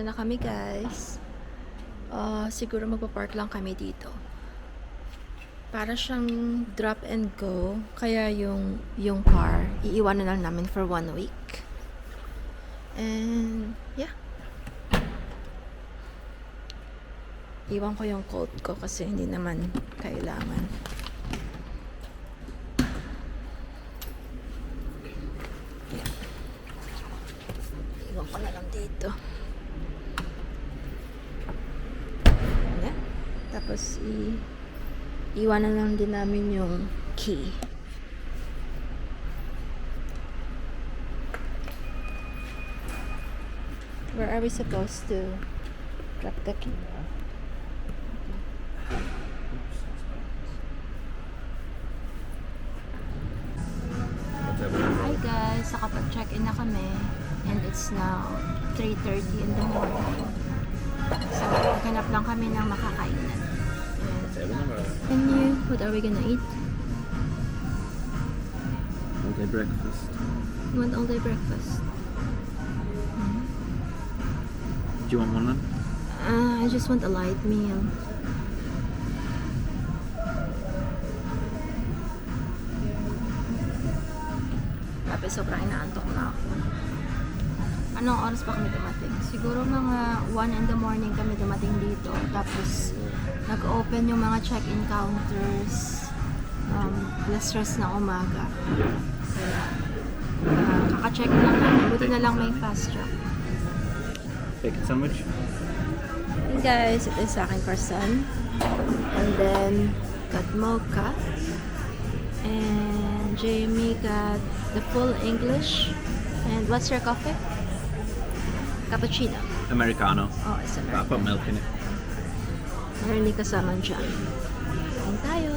Nandito na kami, guys. Siguro magpa-park lang kami dito. Para siyang drop and go. Kaya yung car, iiwanan lang namin for 1 week. And, yeah. Iwan ko yung coat ko kasi hindi naman kailangan. Yeah. Iwan ko na lang dito. Yeah. Tapos, iwanan lang din namin yung key. Where are we supposed to drop the key? Hi guys, nakapag-check-in na kami and it's now 3:30 in the morning. So, hanap lang kami ng makakainan. And what are we gonna eat? All-day breakfast. You want all-day breakfast? Do you want one then? I just want a light meal. Grabe, sobrang inaantok na ako. Anong oras pa kami dumating? Siguro mga 1 in the morning kami dumating dito. Tapos, nag-open yung mga check-in counters. Stress na umaga. Kaya, kaka-check lang namin. Buti na lang may fast track. Bacon sandwich? Hey guys, ito yung sa akin croissant. And then, got mocha. And Jamie got the full English. And what's your coffee? Cappuccino. Americano. Oh, it's I American. put milk in it. Meron din kasama dyan. Kain tayo.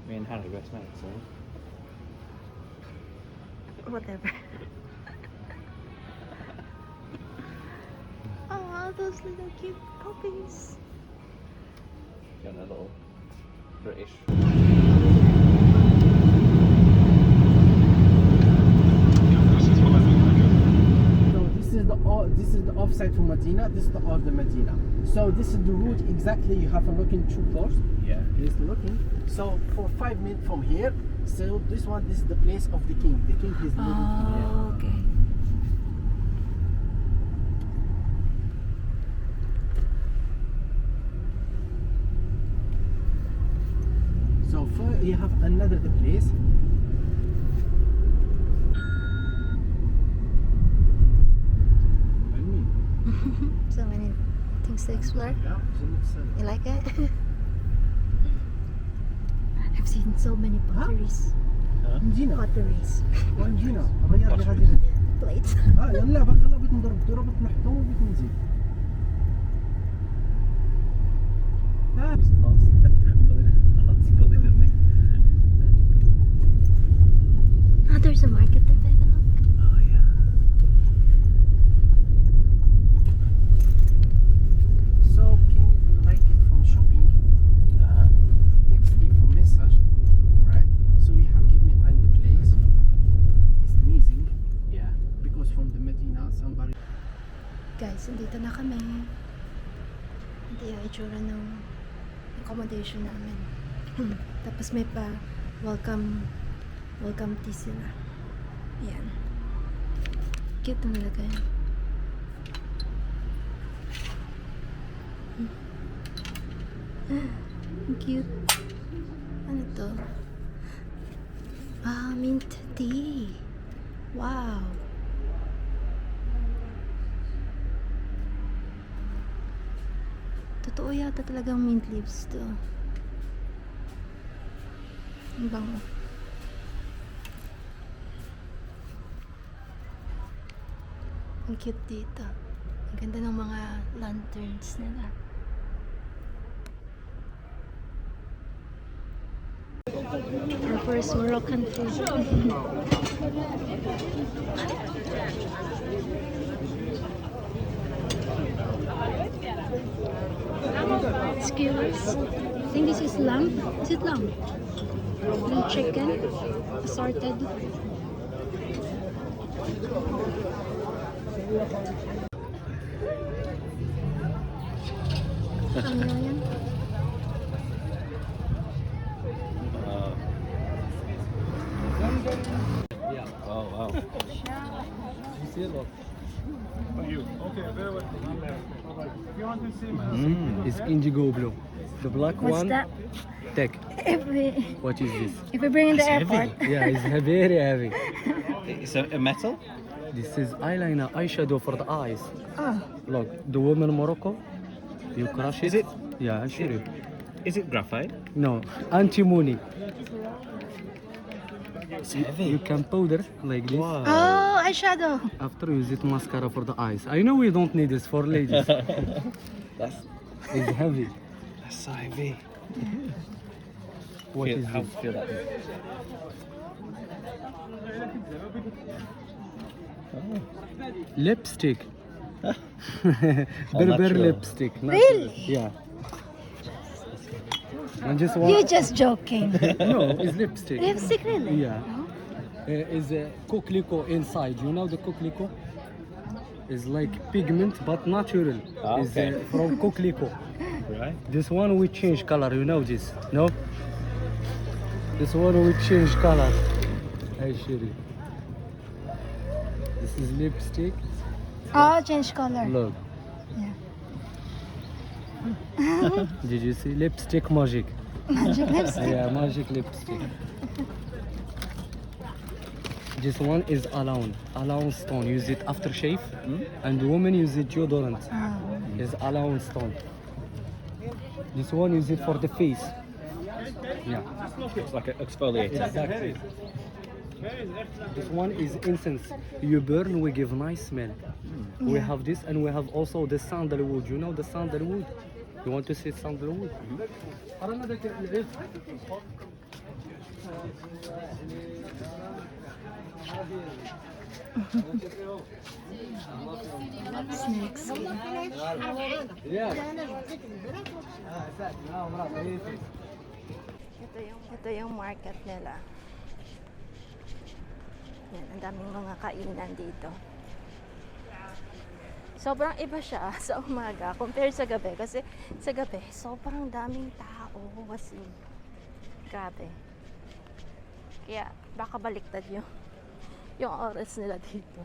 Me and Harry best mates, so. Whatever. Oh, those little cute puppies. You're a little British. So this is the offside from Medina. This is the of the Medina. So this is the route exactly. You have a look in 2 floors. Yeah. Just looking. So for 5 minutes from here. So this is the place of the king. The king is living here. Oh, okay. So for you have another place. So many things to explore. Yeah, You like it? I've seen so many potteries. Medina. Potteries. Medina. غير لي غادي. Plates. يلا باقي لا بغيت نضرب الدوره بغيت نحطو وبغيت نزيد. Oh, there's a market there, baby. Look. Oh yeah. So can you like it from shopping? Text me from message, right? So you have given me the place. It's amazing. Yeah. Because from the Medina, somebody. Guys, nandito na kami. Ito yung itsura ng accommodation namin. Tapos may pa welcome tea sila. Yan. Cute ang lagay. Ang cute. Ano to? Mint tea. Wow. Totoo yata talagang mint leaves to. Ang bango. Ang cute dito. Ang ganda ng mga lanterns nila. Our first Moroccan food. Skewers. I think this is lamb. Is it lamb? Little chicken, assorted. Ano yan? Oh wow. It's indigo blue. The black What's one, that? tech. If we What is this? bring in the That's airport. Yeah, it's very heavy. It's a metal? This is eyeliner, eyeshadow for the eyes. Oh, Look, the woman in Morocco, you crush it. Is it? Yeah, I'll show you. Is it graphite? No, antimony. It's You heavy. can powder like this. Wow. oh, eyeshadow. After use it mascara for the eyes. I know we don't need this for ladies. That's It's heavy. so heavy. What is How this? feel that? Lipstick. All Berber natural. lipstick. Really? Yeah. And just You're one. just joking. No, it's lipstick. Lipstick, really? Yeah. Is a coquelicot inside. You know the coquelicot? It's like pigment but natural. Ah, It's okay. from coquelicot. Right. This one will change color. You know this? No? This one will change color. I show you. This is lipstick. Oh, change color. Look. Yeah. Did you see lipstick magic? Magic lipstick. Yeah, magic lipstick. This one is alone stone. Use it after shave, and the woman use it deodorant. Oh. Is alone stone. This one use it for the face. Yeah, It's like an exfoliator. exactly. This one is incense. You burn, we give nice smell. We have this, and we have also the sandalwood. You know the sandalwood? You want to see sandalwood? Snakes. Yeah. Ito yung market nila. Yan, ang daming mga kainan dito. Sobrang iba siya sa umaga compared sa gabi. Kasi sa gabi, sobrang daming tao. Kasi, grabe. Kaya, baka baliktad yung oras nila dito.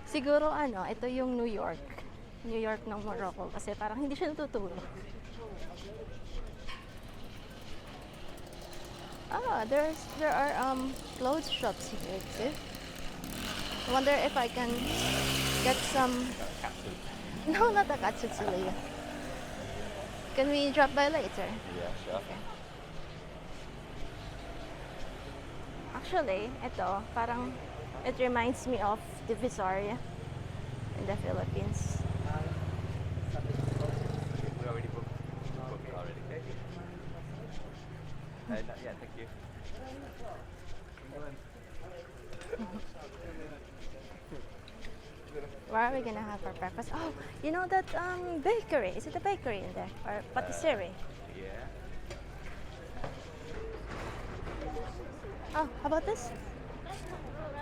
Siguro, ito yung New York. New York ng Morocco. Kasi parang hindi siya natutulog. There are clothes shops here too. I wonder if I can get some. No, not a catsuit, Celia. Can we drop by later? Yeah, sure. Okay. Actually, it reminds me of the Visaria in the Philippines. We already booked already, okay? Not yet, thank you. Where are we gonna have our breakfast? Oh, you know that bakery? Is it a bakery in there or patisserie? Yeah. Oh, how about this?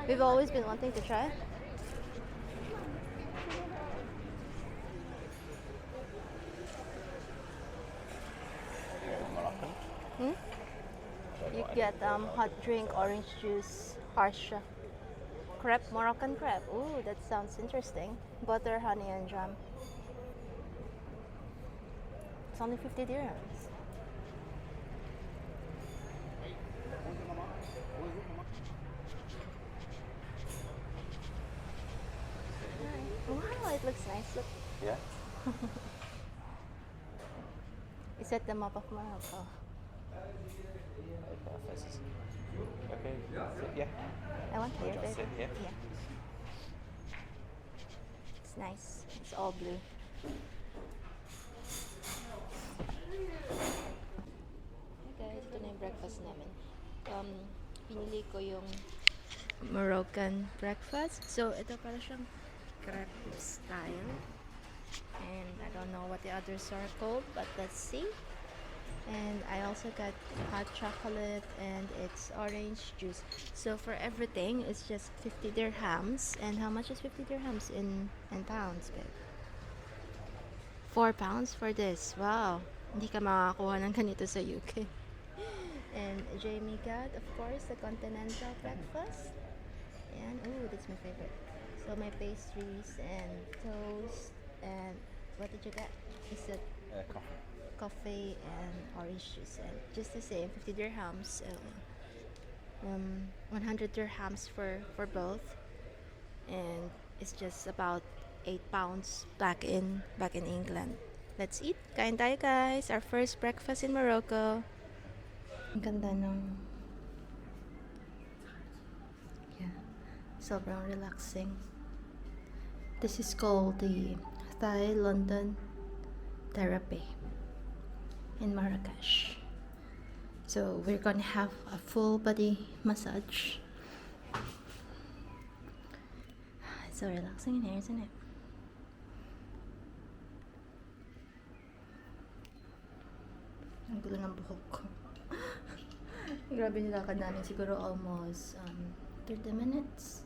We've always been wanting to try it. You get hot drink, orange juice, harsha, crepe, Moroccan crepe. Ooh, that sounds interesting. Butter, honey, and jam. It's only 50 dirhams. Wow, it looks nice. Look. Yeah? You set the map of Morocco. Okay, sit, yeah. I want here, Just babe. sit here? Yeah. It's nice. It's all blue. Hey guys, ito na yung breakfast namin. Pinili ko yung Moroccan breakfast. So, ito para siyang crepe style. And I don't know what the others are called, but let's see. And I also got hot chocolate and it's orange juice. So for everything, it's just 50 dirhams. And how much is 50 dirhams in pounds, babe? 4 pounds for this. Wow. Hindi ka makakuha ng ganito sa UK. And Jamie got, of course, the continental breakfast. And, ooh, that's my favorite. So my pastries and toast. And what did you get? Is it coffee and orange juice? And just the same, 50 dirhams. 100 dirhams for both. And it's just about 8 pounds back in England. Let's eat. Kain tayo, guys. Our first breakfast in Morocco. Ang ganda ng... Yeah. Sobrang relaxing. This is called the Thai London Therapy in Marrakesh. So we're gonna have a full body massage. It's so relaxing in here, isn't it? Ang gulo ng buhok ko. Grabe nilakad namin, siguro almost 30 minutes.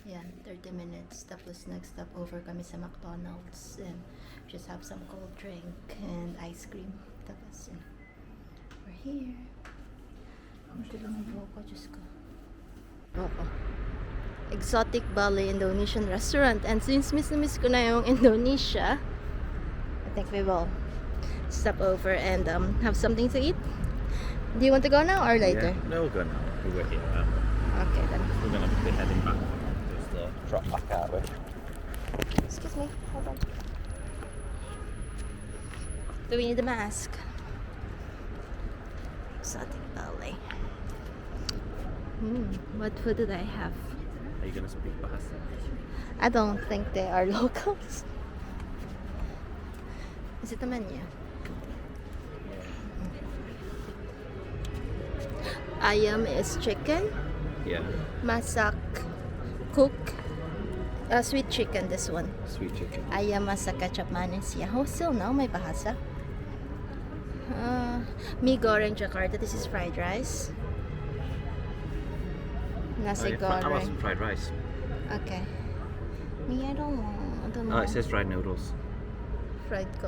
Yeah, 30 minutes. Tapos next stop over kami sa McDonald's and just have some cold drink and ice cream. Tapos we're here. Ang gulo ng buhok ko, Diyos ko. Oo. Exotic Bali Indonesian restaurant. And since miss na miss ko na yung Indonesia, I think we will stop over and have something to eat. Do you want to go now or later? Yeah, no, we'll go now. We're here. Okay then. We're going to be heading back. Drop back, aren't we? Excuse me, hold on. Do we need a mask? Exotic Bali. What food did I have? Are you going to speak Bahasa? I don't think they are locals. Is it the menu? Ayam is chicken. Yeah. Masak, cook. Sweet chicken, this one. Sweet chicken. Ayam masak ketchup manis. Yeah, oh, still no, may bahasa. Mi goreng Jakarta. This is fried rice. Nasi I want goreng. some fried rice. Okay. Me, I don't know. Oh, it says fried noodles.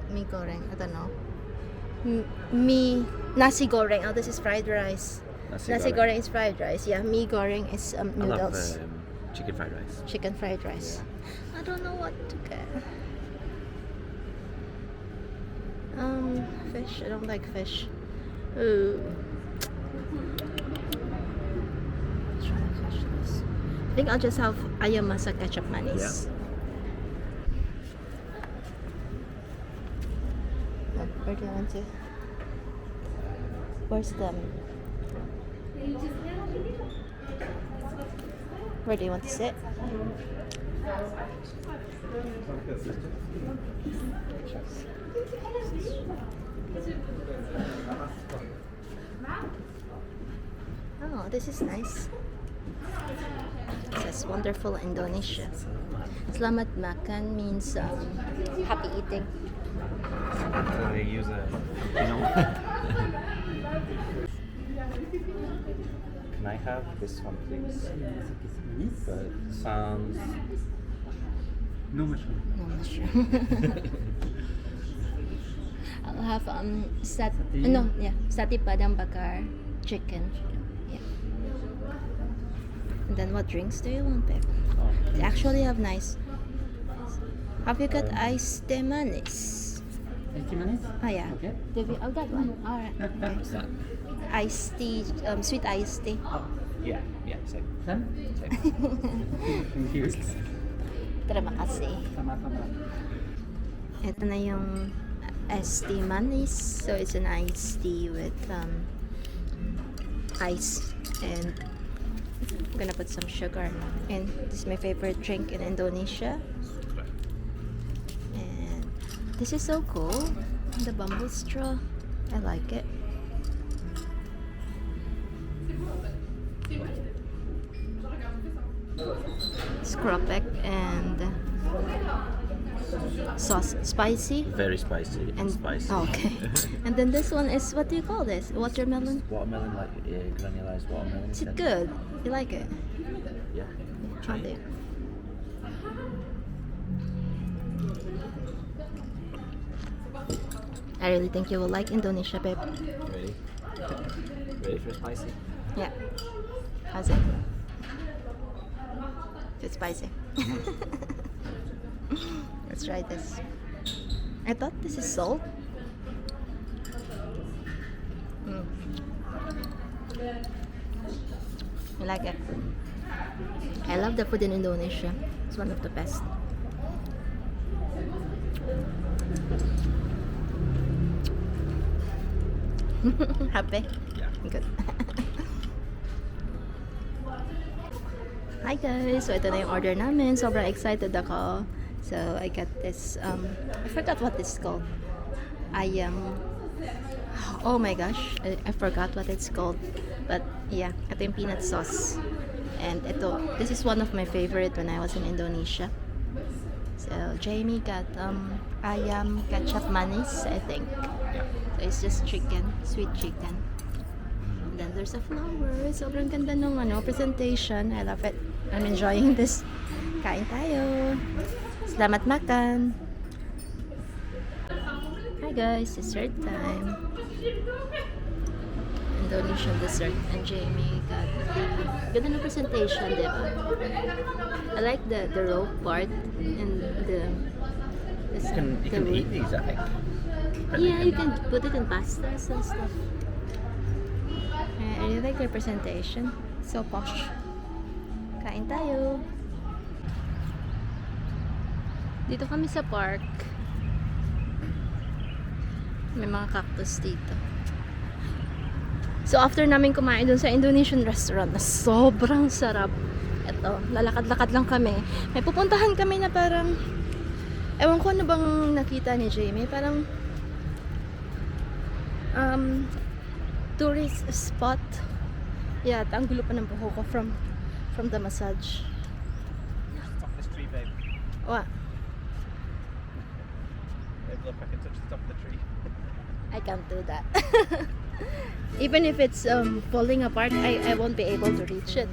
Mi goreng. I don't know. Mi nasi goreng. Oh, this is fried rice. Nasi goreng is fried rice. Yeah, mi goreng is noodles. I love chicken fried rice. Chicken fried rice. I don't know what to get. Fish. I don't like fish. Ooh. Try fish this. I think I'll just have ayam masak ketchup manis. Where do you want to? Where's them? Where do you want to sit? Oh, this is nice. It says wonderful Indonesia. Selamat makan means happy eating. So they use Can I have this one, please? But sounds... No mushroom. No mushroom. I'll have sati padang bakar chicken. Yeah. And then what drinks do you want, babe? They actually have nice. Have you got iced tea manis? 80 minutes? Oh yeah. Okay. I'll get one. Alright. Okay. Iced tea, sweet iced tea. Yeah, same. Done? Same. Thank you. Terima kasih. Sama-sama. Ito na yung iced tea manis. So it's an iced tea with ice, and I'm gonna put some sugar. And this is my favorite drink in Indonesia. And this is so cool. The bamboo straw. I like it. Skropek and sauce, spicy. Very spicy. And spicy. oh, okay. And then this one is, what do you call this? Watermelon? Watermelon, like granularized watermelon. Is it good? You like it? Yeah. Try it. I really think you will like Indonesia, babe. Ready? Ready for spicy? Yeah. How's it? It's spicy. Let's try this. I thought this is salt. I like it. I love the food in Indonesia. It's one of the best. Happy? Yeah. Good. Hi guys! So ito na yung order namin. Sobrang excited ako. So I got this, I forgot what this is called. Oh my gosh, I forgot what it's called. But yeah, ito yung peanut sauce. And ito, this is one of my favorite when I was in Indonesia. So Jamie got ayam ketchup manis, I think. So it's just chicken, sweet chicken. And then there's a flower. Sobrang ganda nung presentation. I love it. I'm enjoying this. Kain tayo. Salamat makan. Hi guys, dessert time. Indonesian dessert. And Jamie got the ganda ng presentation, diba? I like the rope part and the You can eat these, I think. yeah, you can put it in pastas and stuff. I really like their presentation. So posh. Kain tayo. Dito kami sa park. May mga cactus dito. So after namin kumain dun sa Indonesian restaurant na sobrang sarap. Ito, lalakad-lakad lang kami. May pupuntahan kami na parang, ewan ko ano bang nakita ni Jamie. Parang tourist spot. Yeah, ang gulo pa ng buho ko from the massage. Top of this tree, babe. What? Babe, look, I can touch the top of the tree. I can't do that. Even if it's falling apart, I won't be able to reach it.